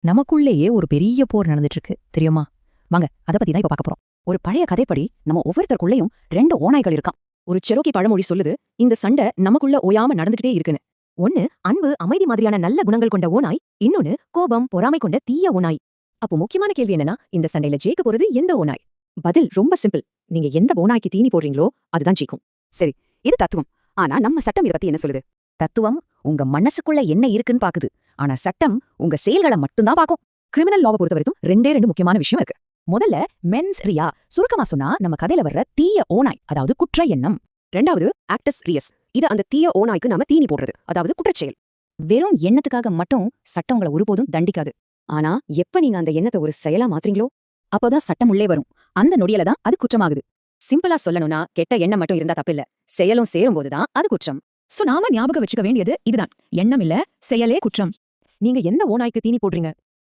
நமக்குள்ளேயே ஒரு பெரிய போர் நடந்துட்டு இருக்கு தெரியுமா? வாங்க அத பத்தி தான் இப்ப பார்க்க போறோம். ஒரு பழைய கதைப்படி நம்ம ஒவ்வொருத்தருக்குள்ளேயும் 2 ஓநாய்கள் இருக்காம். ஒரு செரோக்கி பழமொழி சொல்லுது, இந்த சண்டை நமக்குள்ள ஓயாம நடந்துகிட்டே இருக்குன்னு. ஒன்னு அன்பு, அமைதி மாதிரியான நல்ல குணங்கள் கொண்ட ஓநாய், இன்னொன்னு கோபம், பொறாமை கொண்ட தீய ஓநாய். அப்போ முக்கியமான கேள்வி என்னன்னா, இந்த சண்டையில ஜெயிக்க போறது எந்த ஓநாய்? பதில் ரொம்ப சிம்பிள். நீங்க எந்த ஓநாய்க்கு தீனி போடுறீங்களோ அதுதான் ஜெயிக்கும். சரி, இது தத்துவம். ஆனா நம்ம சட்டம் இத பத்தி என்ன சொல்லுது? தத்துவம் உங்க மனசுக்குள்ள என்ன இருக்குன்னு பாக்குது. ஆனா சட்டம் உங்க செயல்களை மட்டும்தான் பாக்கும். கிரிமினல் லாவை பொறுத்த வரைக்கும் ரெண்டு முக்கியமான விஷயம் இருக்கு. முதல்ல மென்ஸ் ரியா, சுருக்கமா சொன்னா நம்ம கதையில வர்ற தீய ஓநாய், அதாவது குற்ற எண்ணம். ரெண்டாவது ஆக்டஸ் ரியஸ், இது அந்த தீய ஓநாய்க்கு நாம தீனி போடுறது, அதாவது குற்றச்செயல். வெறும் எண்ணத்துக்காக மட்டும் சட்டம் உங்களை ஒருபோதும் தண்டிக்காது. ஆனா எப்ப நீங்க அந்த எண்ணத்தை ஒரு செயலா மாத்துறீங்களோ அப்பதான் சட்டம் உள்ளே வரும். அந்த நொடியில தான் அது குற்றமாகுது. சிம்பிளா சொல்லணும்னா, கெட்ட எண்ணம் மட்டும் இருந்தா தப்பில்ல, செயலும் சேரும் போதுதான் அது குற்றம். சோ நாம ஞாபகம் வச்சுக்க வேண்டியது இதுதான். எண்ணம் இல்ல, செயலே குற்றம். நீங்க எந்த ஓநாய்க்கு தீனி போடுறீங்க?